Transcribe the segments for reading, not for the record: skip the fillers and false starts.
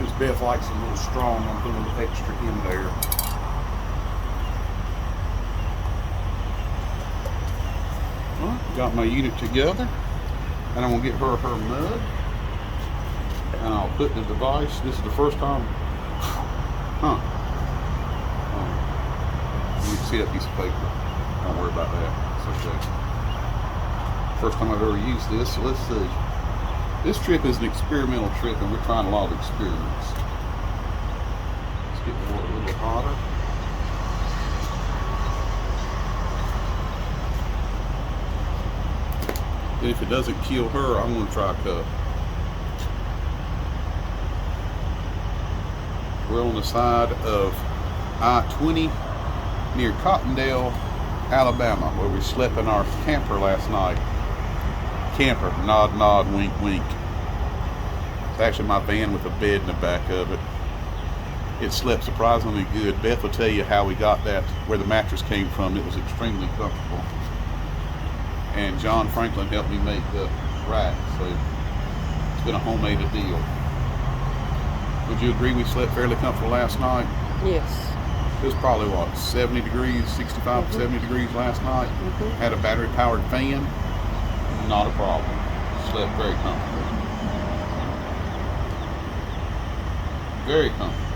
Since Beth likes it a little strong, I'm putting a little extra in there. Well, got my unit together, and I'm gonna get her mud, and I'll put the device. This is the first time, you can see that piece of paper. Don't worry about that. It's okay. First time I've ever used this, so let's see. This trip is an experimental trip, and we're trying a lot of experiments. Let's get the water a little bit hotter. And if it doesn't kill her, I'm going to try a cup. We're on the side of I-20 near Cottondale, Alabama, where we slept in our camper last night. Camper, nod, nod, wink, wink. It's actually my van with a bed in the back of it. It slept surprisingly good. Beth will tell you how we got that, where the mattress came from. It was extremely comfortable. And John Franklin helped me make the rack, so it's been a homemade deal. Would you agree we slept fairly comfortable last night? Yes. It was probably, what, 70 degrees, 65, 70 degrees last night. Had a battery-powered fan. Not a problem. Slept very comfortable. Very comfortable.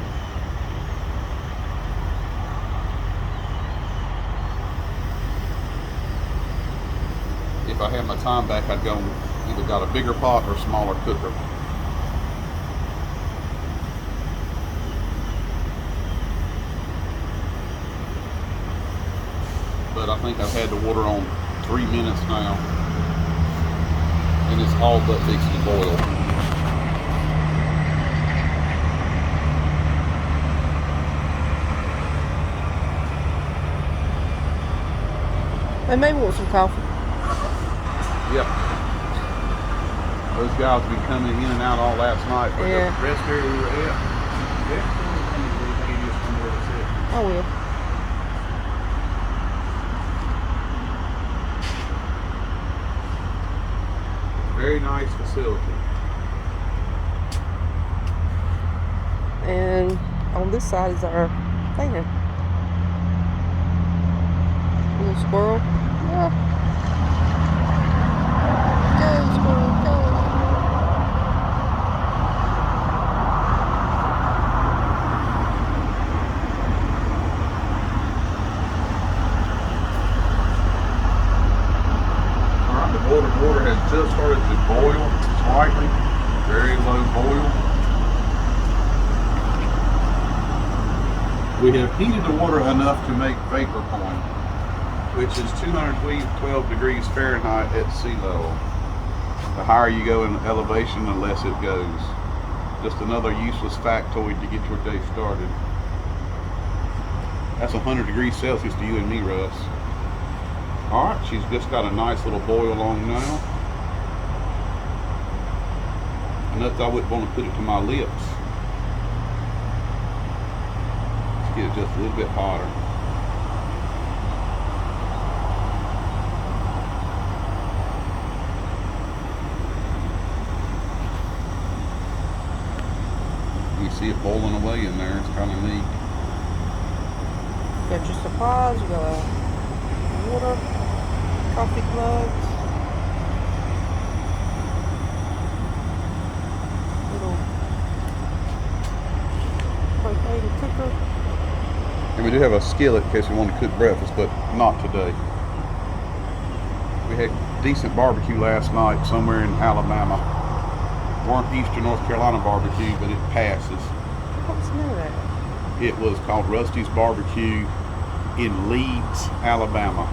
If I had my time back, I'd go either got a bigger pot or a smaller cooker. But I think I've had the water on 3 minutes now, and it's all but fixing to boil. They may want some coffee. Yep. Those guys have been coming in and out all last night, but Yeah. the rest area we were at, somewhere to sit. I will. Very nice facility. And on this side is our fan. Little squirrel. Yeah. Go, squirrel, go. Alright, the water has just started to boil slightly. Very low boil. We have heated the water enough to make vapor point, which is 212 degrees Fahrenheit at sea level. The higher you go in elevation, the less it goes. Just another useless factoid to get your day started. That's 100 degrees Celsius to you and me, Russ. Alright, she's just got a nice little boil on now. Enough that I wouldn't want to put it to my lips. Let's get it just a little bit hotter. You see it boiling away in there. It's kind of neat. Got your supplies, you got water, coffee mugs, little propane cooker. And we do have a skillet in case we want to cook breakfast, but not today. We had decent barbecue last night somewhere in Alabama. Weren't Eastern North Carolina barbecue, but it passes. What's the name of that? It was called Rusty's Barbecue in Leeds, Alabama.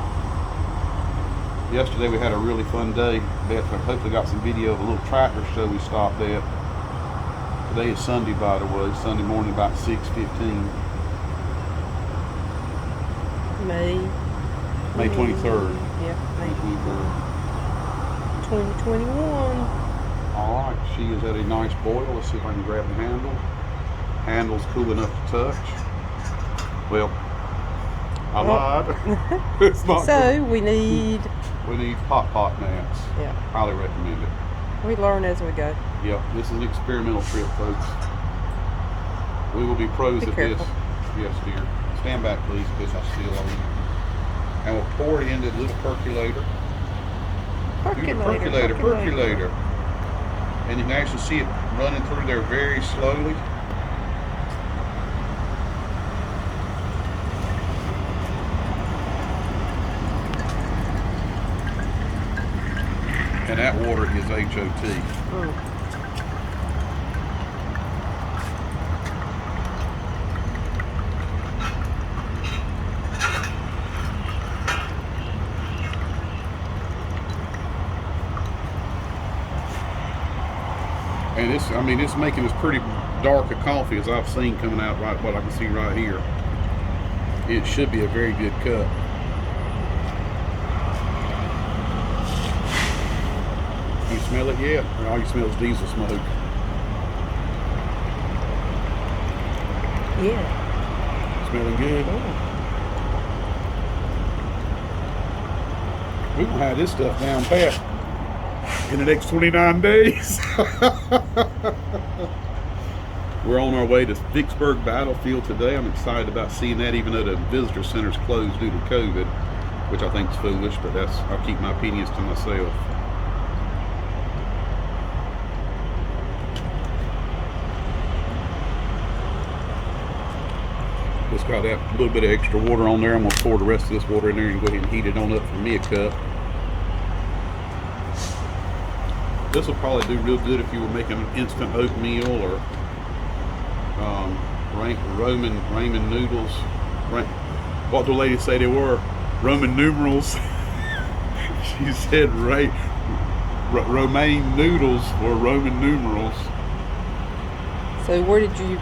Yesterday we had a really fun day. Beth hopefully got some video of a little tractor show we stopped at. Today is Sunday, by the way. Sunday morning about 6:15. May 23rd. Yeah, May May 23rd. 2021. Alright, she is at a nice boil. Let's see if I can grab the handle. Handle's cool enough to touch. Well, I lied. It's not So good. we need, We need pot mats. yeah, Highly recommend it. we learn as we go. Yep, this is an experimental trip, folks. We will be pros Be at careful. this. Yes, dear. Stand back, please, because I steal on you. And we'll pour it into the little percolator. Percolator. And you can actually see it running through there very slowly. And that water is HOT. Mm. And it's making this pretty dark a coffee as I've seen coming out right, what I can see right here. It should be a very good cup. You smell it yet? Or all you smell is diesel smoke? Yeah. Smelling good? Mm. We can have this stuff down pat in the next 29 days. We're on our way to Vicksburg Battlefield today. I'm excited about seeing that, even though the visitor center's closed due to COVID, which I think is foolish, but I'll keep my opinions to myself. Just got that little bit of extra water on there. I'm gonna pour the rest of this water in there and go ahead and heat it on up for me a cup. This will probably do real good if you were making instant oatmeal or ramen noodles. What the lady say they were? Roman numerals. She said romaine noodles or Roman numerals. So where did you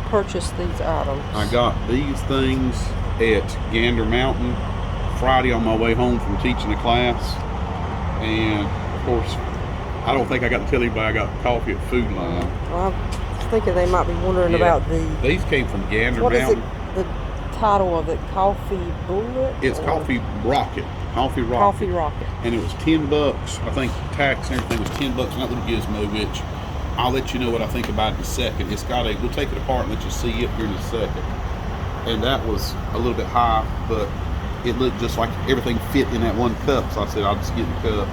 purchase these items? I got these things at Gander Mountain Friday on my way home from teaching a class. And of course, I don't think I got to tell anybody I got coffee at Food Line. Well, I'm thinking they might be wondering about These came from Gander what Mountain. What is it? The title of it? Coffee Bullet? It's Coffee Rocket. Coffee Rocket. Coffee Rocket. And it was $10. I think tax and everything was $10. And that little gizmo, which I'll let you know what I think about it in a second. It's got we'll take it apart and let you see it here in a second. And that was a little bit high, but it looked just like everything fit in that one cup. So I said, I'll just get the cup.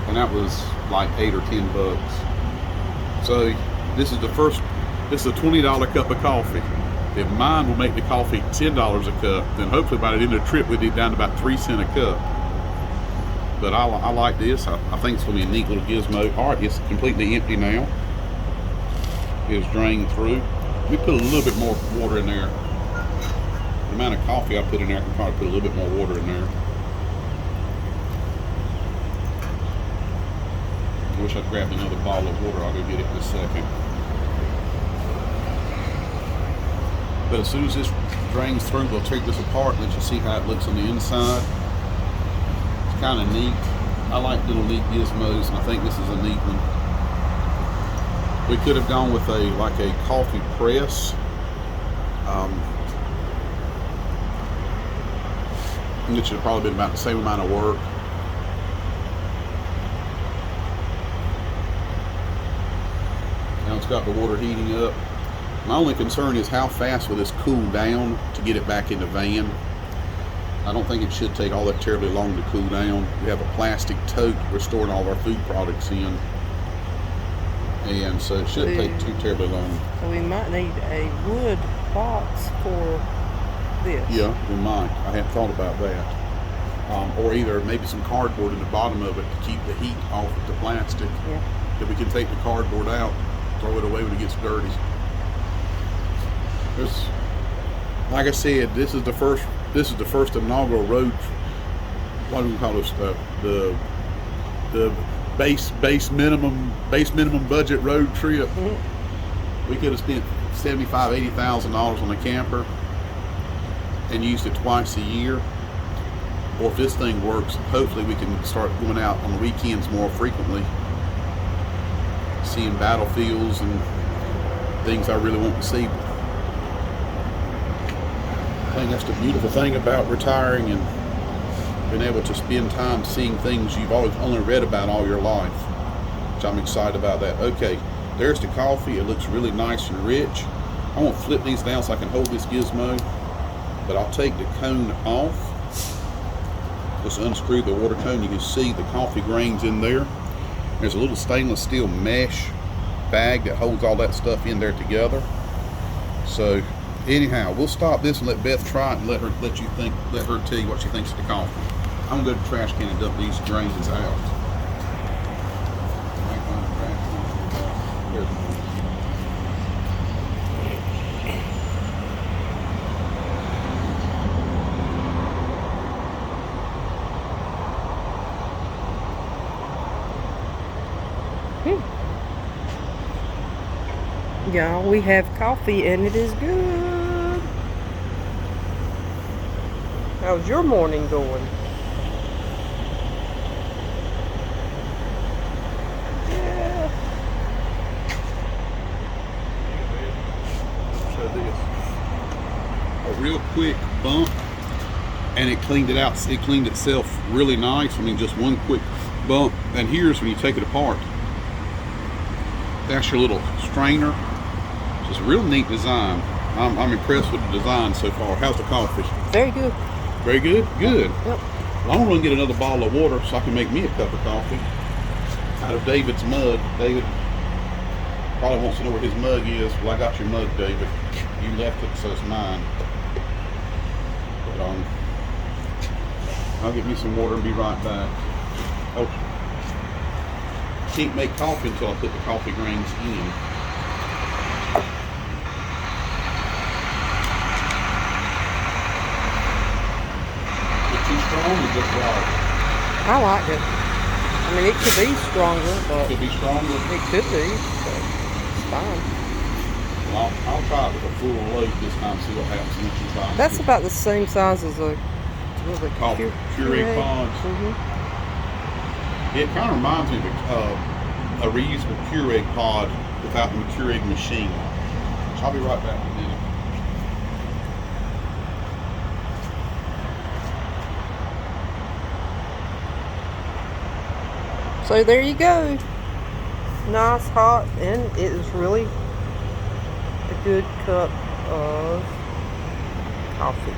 And that was like $8 or $10. So this is a $20 cup of coffee. If mine will make the coffee $10 a cup, then hopefully by the end of the trip we'll get down to about 3 cents a cup. But I like this. I think it's going to be a neat little gizmo. All right, it's completely empty now. It's drained through. We put a little bit more water in there. The amount of coffee I put in there, I can probably put a little bit more water in there. I wish I'd grabbed another bottle of water. I'll go get it in a second. But as soon as this drains through, we'll take this apart and let you see how it looks on the inside. It's kind of neat. I like little neat gizmos, and I think this is a neat one. We could have gone with a coffee press. It should have probably been about the same amount of work. Now it's got the water heating up. My only concern is how fast will this cool down to get it back in the van. I don't think it should take all that terribly long to cool down. We have a plastic tote we're storing all of our food products in. And so it shouldn't take too terribly long. So we might need a wood box for this. Yeah, we might. I hadn't thought about that. Or either maybe some cardboard in the bottom of it to keep the heat off of the plastic. Yeah. That we can take the cardboard out, throw it away when it gets dirty. Like I said, this is the first inaugural road. What do we call this? The base minimum budget road trip. Mm-hmm. We could have spent $75,000-$80,000 on a camper and used it twice a year. Or if this thing works, hopefully we can start going out on the weekends more frequently, seeing battlefields and things I really want to see. I think that's the beautiful thing about retiring and being able to spend time seeing things you've always only read about all your life, which I'm excited about that. Okay, there's the coffee. It looks really nice and rich. I'm gonna flip these down so I can hold this gizmo, but I'll take the cone off. Just unscrew the water cone. You can see the coffee grains in there. There's a little stainless steel mesh bag that holds all that stuff in there together. So anyhow, we'll stop this and let Beth try it and let her tell you what she thinks of the coffee. I'm gonna go to the trash can and dump these grains out. There's one. Y'all, we have coffee and it is good. How's your morning going? Yeah. Show this. A real quick bump, and it cleaned it out. It cleaned itself really nice. I mean, just one quick bump. And here's when you take it apart. That's your little strainer. It's a real neat design. I'm impressed with the design so far. How's the coffee? Very good. Very good? Good. Yep. Well, I'm going to get another bottle of water so I can make me a cup of coffee out of David's mug. David probably wants to know where his mug is. Well, I got your mug, David. You left it, so it's mine. But I'll get me some water and be right back. Oh, can't make coffee until I put the coffee grains in. Too strong or just right? I like it. I mean, it could be stronger, but Could be stronger. it could be. But it's fine. Well, I'll try it with a full load this time, see what happens when you try it. That's about the same size as a Coffee Keurig pods. Mm-hmm. It kind of reminds me of a reusable Keurig pod without the Keurig machine. So I'll be right back in a minute. So there you go. Nice, hot, and it is really a good cup of coffee.